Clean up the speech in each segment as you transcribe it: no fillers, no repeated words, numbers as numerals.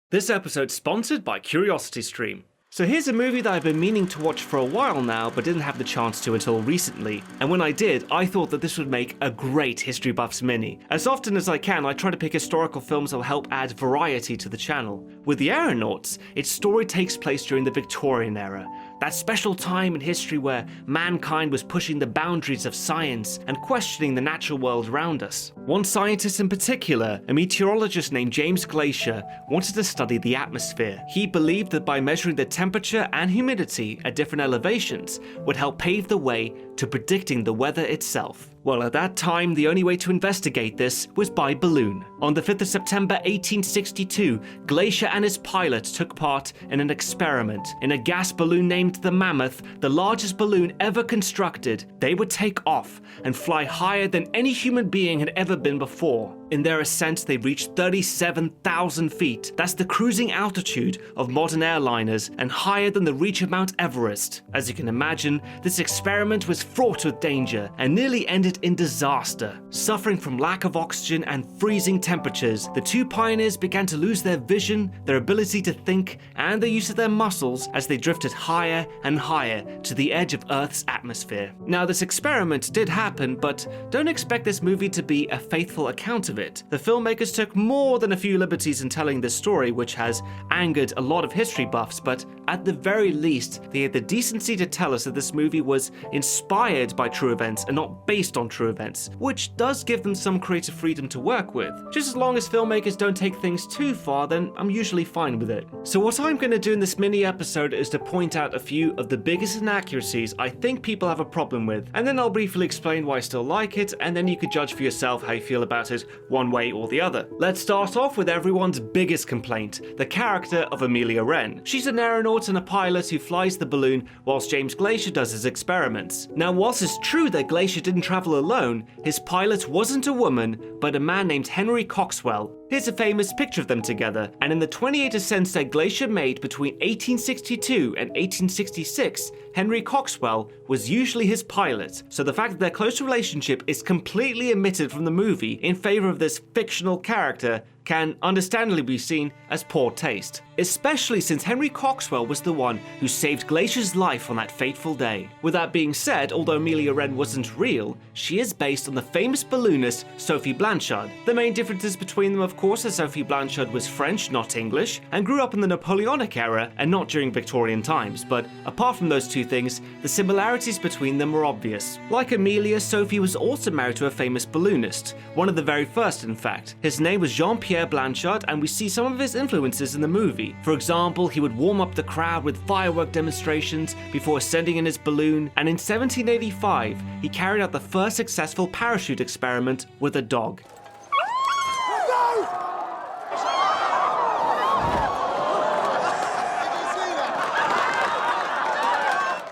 This episode's sponsored by CuriosityStream. So here's a movie that I've been meaning to watch for a while now, but didn't have the chance to until recently. And when I did, I thought that this would make a great History Buffs mini. As often as I can, I try to pick historical films that will help add variety to the channel. With the Aeronauts, its story takes place during the Victorian era, that special time in history where mankind was pushing the boundaries of science and questioning the natural world around us. One scientist in particular, a meteorologist named James Glaisher, wanted to study the atmosphere. He believed that by measuring the temperature and humidity at different elevations would help pave the way to predicting the weather itself. Well, at that time, the only way to investigate this was by balloon. On the 5th of September 1862, Glaisher and his pilots took part in an experiment. In a gas balloon named the Mammoth, the largest balloon ever constructed, they would take off and fly higher than any human being had ever been before. In their ascent, they reached 37,000 feet. That's the cruising altitude of modern airliners and higher than the reach of Mount Everest. As you can imagine, this experiment was fraught with danger and nearly ended in disaster. Suffering from lack of oxygen and freezing temperatures, the two pioneers began to lose their vision, their ability to think, and the use of their muscles as they drifted higher and higher to the edge of Earth's atmosphere. Now, this experiment did happen, but don't expect this movie to be a faithful account of it. The filmmakers took more than a few liberties in telling this story, which has angered a lot of history buffs, but at the very least, they had the decency to tell us that this movie was inspired by true events and not based on true events, which does give them some creative freedom to work with. Just as long as filmmakers don't take things too far, then I'm usually fine with it. So what I'm going to do in this mini episode is to point out a few of the biggest inaccuracies I think people have a problem with, and then I'll briefly explain why I still like it, and then you can judge for yourself how you feel about it one way or the other. Let's start off with everyone's biggest complaint, the character of Amelia Wren. She's an aeronaut and a pilot who flies the balloon whilst James Glaisher does his experiments. Now, whilst it's true that Glaisher didn't travel alone, his pilot wasn't a woman, but a man named Henry Coxwell. Here's a famous picture of them together, and in the 28 ascents that Glaisher made between 1862 and 1866, Henry Coxwell was usually his pilot, so the fact that their close relationship is completely omitted from the movie in favor of this fictional character can understandably be seen as poor taste, especially since Henry Coxwell was the one who saved Glaisher's life on that fateful day. With that being said, although Amelia Wren wasn't real, she is based on the famous balloonist Sophie Blanchard. The main differences between them, of course, is Sophie Blanchard was French, not English, and grew up in the Napoleonic era and not during Victorian times, but apart from those two things, the similarities between them were obvious. Like Amelia, Sophie was also married to a famous balloonist, one of the very first in fact. His name was Jean-Pierre Blanchard, and we see some of his influences in the movie. For example, he would warm up the crowd with firework demonstrations before ascending in his balloon, and in 1785, he carried out the first successful parachute experiment with a dog.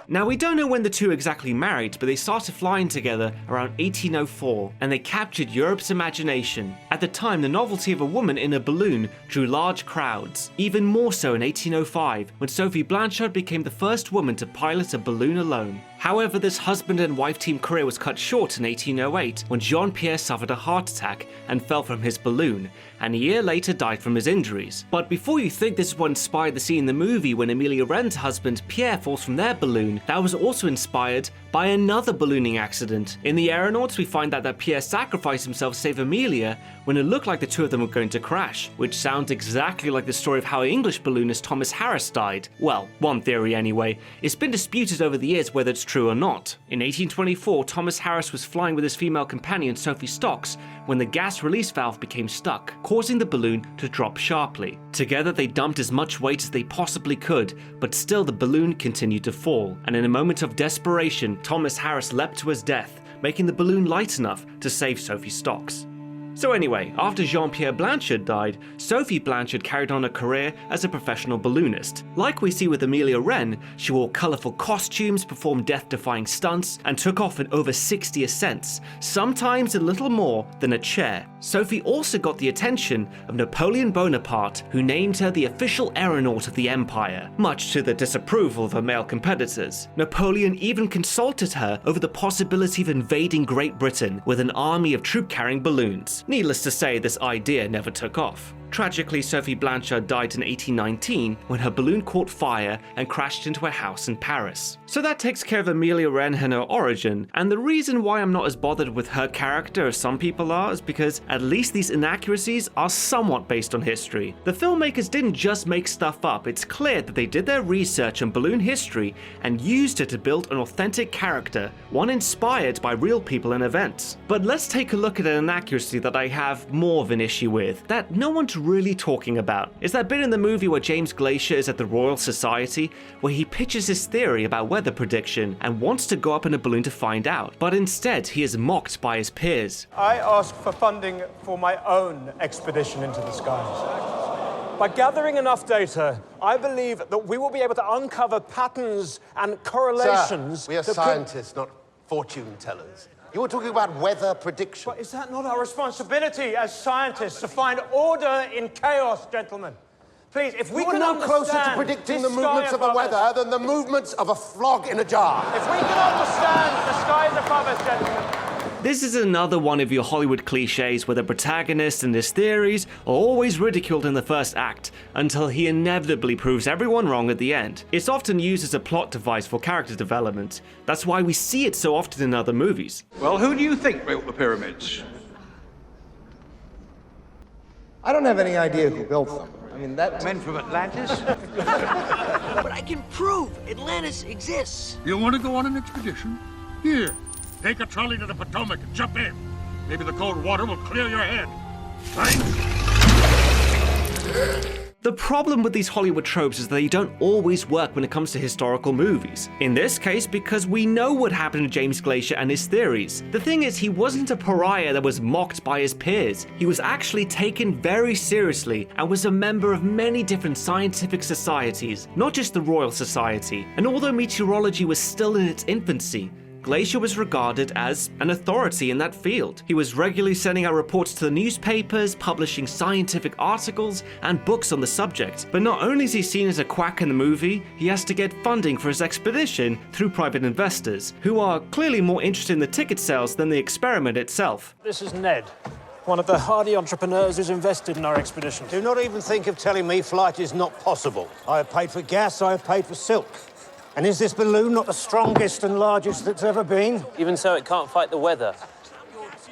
Now, we don't know when the two exactly married, but they started flying together around 1804, and they captured Europe's imagination. At the time, the novelty of a woman in a balloon drew large crowds, even more so in 1805, when Sophie Blanchard became the first woman to pilot a balloon alone. However, this husband and wife team career was cut short in 1808 when Jean-Pierre suffered a heart attack and fell from his balloon, and a year later died from his injuries. But before you think this is what inspired the scene in the movie when Amelia Wren's husband Pierre falls from their balloon, that was also inspired by another ballooning accident. In the Aeronauts, we find out that Pierre sacrificed himself to save Amelia when it looked like the two of them were going to crash, which sounds exactly like the story of how English balloonist Thomas Harris died. Well, one theory anyway. It's been disputed over the years whether it's true or not. In 1824, Thomas Harris was flying with his female companion Sophie Stocks when the gas release valve became stuck, causing the balloon to drop sharply. Together, they dumped as much weight as they possibly could, but still the balloon continued to fall, and in a moment of desperation, Thomas Harris leapt to his death, making the balloon light enough to save Sophie Stocks. So anyway, after Jean-Pierre Blanchard died, Sophie Blanchard carried on a career as a professional balloonist. Like we see with Amelia Wren, she wore colourful costumes, performed death-defying stunts, and took off in over 60 ascents, sometimes a little more than a chair. Sophie also got the attention of Napoleon Bonaparte, who named her the official aeronaut of the empire, much to the disapproval of her male competitors. Napoleon even consulted her over the possibility of invading Great Britain with an army of troop-carrying balloons. Needless to say, this idea never took off. Tragically, Sophie Blanchard died in 1819 when her balloon caught fire and crashed into a house in Paris. So that takes care of Amelia Wren and her origin, and the reason why I'm not as bothered with her character as some people are is because at least these inaccuracies are somewhat based on history. The filmmakers didn't just make stuff up, it's clear that they did their research on balloon history and used it to build an authentic character, one inspired by real people and events. But let's take a look at an inaccuracy that I have more of an issue with, that no one's really talking about. It's that bit in the movie where James Glacier is at the Royal Society, where he pitches his theory about weather prediction and wants to go up in a balloon to find out, but instead he is mocked by his peers. I asked for funding for my own expedition into the skies. By gathering enough data, I believe that we will be able to uncover patterns and correlations. Sir, we are scientists, not fortune tellers. You were talking about weather prediction. But is that not our responsibility as scientists to find order in chaos, gentlemen? Please, if we You're can no closer to understand predicting this the movements sky of the above weather us, than the movements of a frog in a jar. if we can understand the skies above us, gentlemen. This is another one of your Hollywood cliches where the protagonist and his theories are always ridiculed in the first act, until he inevitably proves everyone wrong at the end. It's often used as a plot device for character development. That's why we see it so often in other movies. Well, who do you think built the pyramids? I don't have any idea who built them. I mean, that... Men from Atlantis? But I can prove Atlantis exists. You want to go on an expedition? Here, take a trolley to the Potomac and jump in. Maybe the cold water will clear your head. Thanks. The problem with these Hollywood tropes is that they don't always work when it comes to historical movies. In this case, because we know what happened to James Glacier and his theories. The thing is, he wasn't a pariah that was mocked by his peers. He was actually taken very seriously and was a member of many different scientific societies, not just the Royal Society. And although meteorology was still in its infancy, Glacier was regarded as an authority in that field. He was regularly sending out reports to the newspapers, publishing scientific articles and books on the subject. But not only is he seen as a quack in the movie, he has to get funding for his expedition through private investors, who are clearly more interested in the ticket sales than the experiment itself. This is Ned, one of the hardy entrepreneurs who's invested in our expedition. Do not even think of telling me flight is not possible. I have paid for gas, I have paid for silk. And is this balloon not the strongest and largest that's ever been? Even so, it can't fight the weather.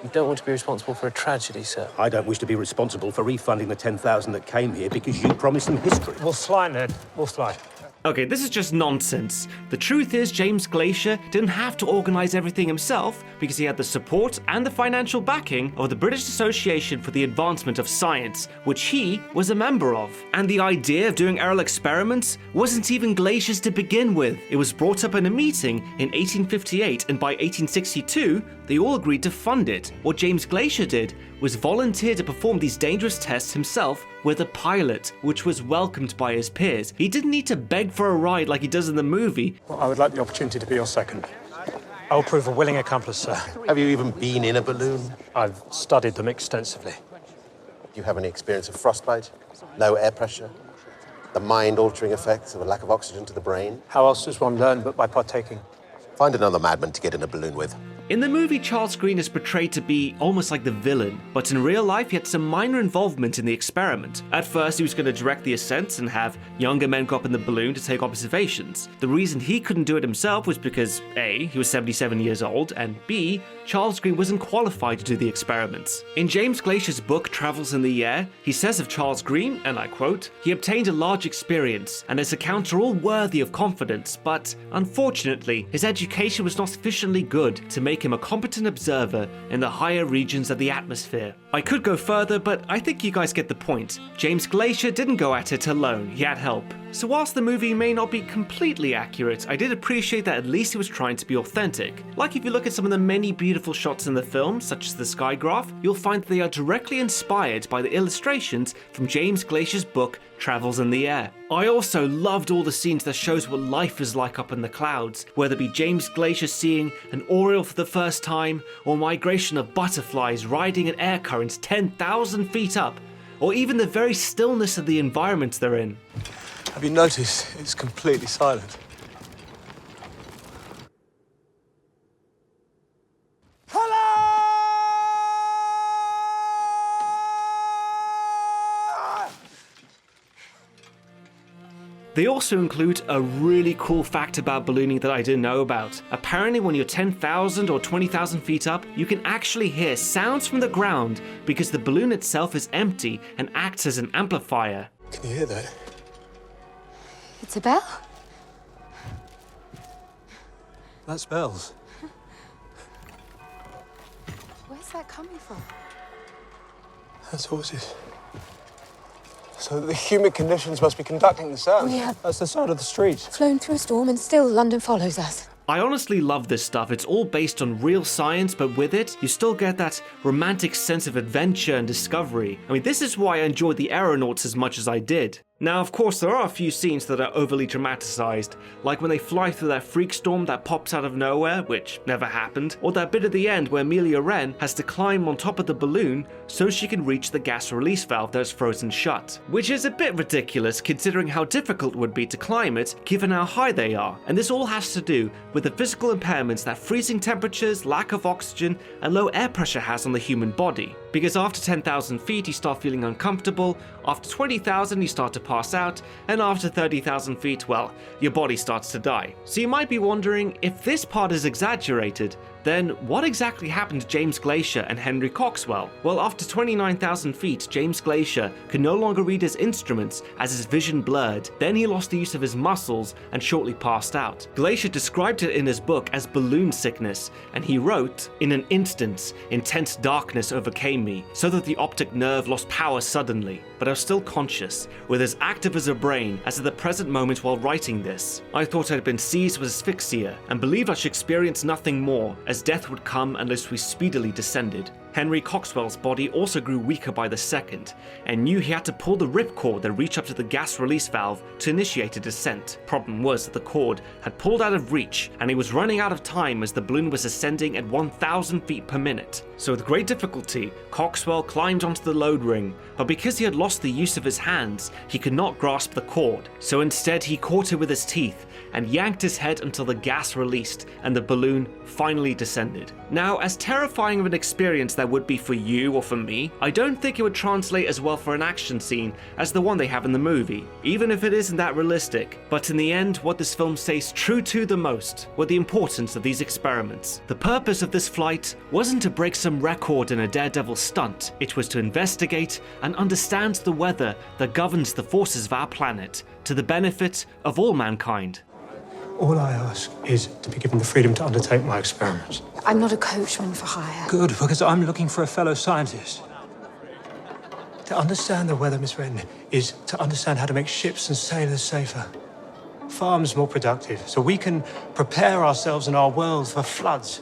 You don't want to be responsible for a tragedy, sir. I don't wish to be responsible for refunding the 10,000 that came here because you promised them history. We'll fly, Ned. We'll fly. Okay, this is just nonsense. The truth is, James Glacier didn't have to organize everything himself because he had the support and the financial backing of the British Association for the Advancement of Science, which he was a member of. And the idea of doing aerial experiments wasn't even Glacier's to begin with. It was brought up in a meeting in 1858, and by 1862, they all agreed to fund it. What James Glacier did was volunteer to perform these dangerous tests himself with a pilot, which was welcomed by his peers. He didn't need to beg for a ride like he does in the movie. Well, I would like the opportunity to be your second. I'll prove a willing accomplice, sir. Have you even been in a balloon? I've studied them extensively. Do you have any experience of frostbite? Low air pressure? The mind-altering effects of a lack of oxygen to the brain? How else does one learn but by partaking? Find another madman to get in a balloon with. In the movie, Charles Green is portrayed to be almost like the villain, but in real life he had some minor involvement in the experiment. At first he was going to direct the ascents and have younger men go up in the balloon to take observations. The reason he couldn't do it himself was because A, he was 77 years old, and B, Charles Green wasn't qualified to do the experiments. In James Glacier's book Travels in the Air, he says of Charles Green, and I quote, "He obtained a large experience, and his accounts are all worthy of confidence, but unfortunately his education was not sufficiently good to make him a competent observer in the higher regions of the atmosphere." I could go further, but I think you guys get the point. James Glacier didn't go at it alone, he had help. So whilst the movie may not be completely accurate, I did appreciate that at least it was trying to be authentic. Like if you look at some of the many beautiful shots in the film, such as the sky graph, you'll find that they are directly inspired by the illustrations from James Glacier's book Travels in the Air. I also loved all the scenes that shows what life is like up in the clouds, whether it be James Glacier seeing an oriole for the first time, or migration of butterflies riding in air currents 10,000 feet up, or even the very stillness of the environments they're in. Have you noticed it's completely silent? They also include a really cool fact about ballooning that I didn't know about. Apparently when you're 10,000 or 20,000 feet up, you can actually hear sounds from the ground because the balloon itself is empty and acts as an amplifier. Can you hear that? It's a bell? That's bells. Where's that coming from? That's horses. So the humid conditions must be conducting the sound. We have That's the sound of the street. flown through a storm and still London follows us. I honestly love this stuff. It's all based on real science, but with it, you still get that romantic sense of adventure and discovery. I mean, this is why I enjoyed the Aeronauts as much as I did. Now, of course, there are a few scenes that are overly dramatized, like when they fly through that freak storm that pops out of nowhere, which never happened, or that bit at the end where Amelia Wren has to climb on top of the balloon so she can reach the gas release valve that's frozen shut, which is a bit ridiculous considering how difficult it would be to climb it given how high they are. And this all has to do with the physical impairments that freezing temperatures, lack of oxygen, and low air pressure has on the human body. Because after 10,000 feet you start feeling uncomfortable, after 20,000 you start to pass out, and after 30,000 feet, well, your body starts to die. So you might be wondering, if this part is exaggerated, then what exactly happened to James Glaisher and Henry Coxwell? Well, after 29,000 feet, James Glaisher could no longer read his instruments as his vision blurred. Then he lost the use of his muscles and shortly passed out. Glaisher described it in his book as balloon sickness, and he wrote, "In an instant, intense darkness overcame me, so that the optic nerve lost power suddenly, but I was still conscious, with as active as a brain as at the present moment while writing this. I thought I had been seized with asphyxia, and believed I should experience nothing more, as death would come unless we speedily descended." Henry Coxwell's body also grew weaker by the second, and knew he had to pull the ripcord that reached up to the gas release valve to initiate a descent. Problem was that the cord had pulled out of reach, and he was running out of time as the balloon was ascending at 1,000 feet per minute. So with great difficulty, Coxwell climbed onto the load ring, but because he had lost the use of his hands, he could not grasp the cord. So instead he caught it with his teeth, and yanked his head until the gas released and the balloon finally descended. Now, as terrifying of an experience that would be for you or for me, I don't think it would translate as well for an action scene as the one they have in the movie, even if it isn't that realistic. But in the end, what this film stays true to the most were the importance of these experiments. The purpose of this flight wasn't to break some record in a daredevil stunt, it was to investigate and understand the weather that governs the forces of our planet, to the benefit of all mankind. All I ask is to be given the freedom to undertake my experiments. I'm not a coachman for hire. Good, because I'm looking for a fellow scientist. To understand the weather, Miss Wren, is to understand how to make ships and sailors safer, farms more productive, so we can prepare ourselves and our world for floods,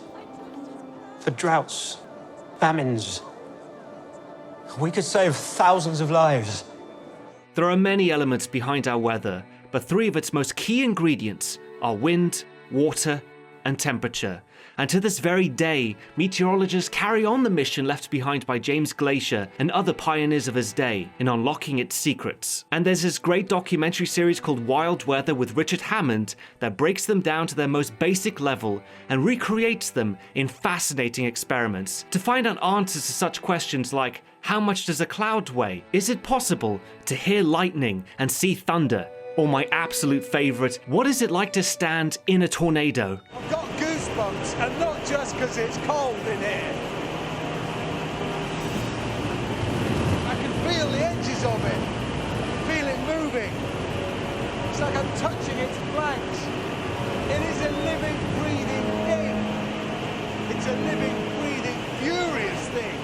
for droughts, famines. We could save thousands of lives. There are many elements behind our weather, but three of its most key ingredients are wind, water, and temperature. And to this very day, meteorologists carry on the mission left behind by James Glaisher and other pioneers of his day in unlocking its secrets. And there's this great documentary series called Wild Weather with Richard Hammond that breaks them down to their most basic level and recreates them in fascinating experiments to find out answers to such questions like, how much does a cloud weigh? Is it possible to hear lightning and see thunder? Or my absolute favourite, what is it like to stand in a tornado? I've got goosebumps, and not just because it's cold in here. I can feel the edges of it, feel it moving. It's like I'm touching its flanks. It is a living, breathing thing. It's a living, breathing, furious thing.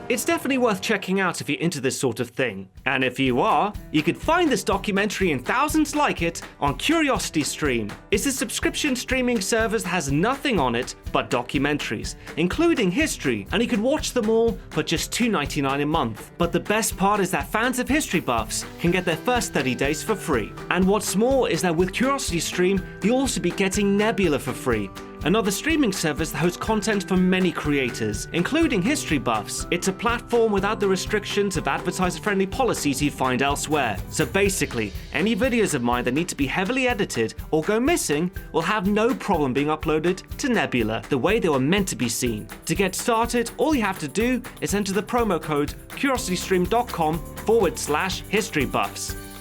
It's definitely worth checking out if you're into this sort of thing. And if you are, you could find this documentary and thousands like it on CuriosityStream. It's a subscription streaming service that has nothing on it but documentaries, including history, and you could watch them all for just $2.99 a month. But the best part is that fans of history buffs can get their first 30 days for free. And what's more is that with CuriosityStream, you'll also be getting Nebula for free. another streaming service that hosts content for many creators, including history buffs. It's a platform without the restrictions of advertiser-friendly policies you'd find elsewhere. So basically, any videos of mine that need to be heavily edited or go missing will have no problem being uploaded to Nebula the way they were meant to be seen. To get started, all you have to do is enter the promo code curiositystream.com/historybuffs.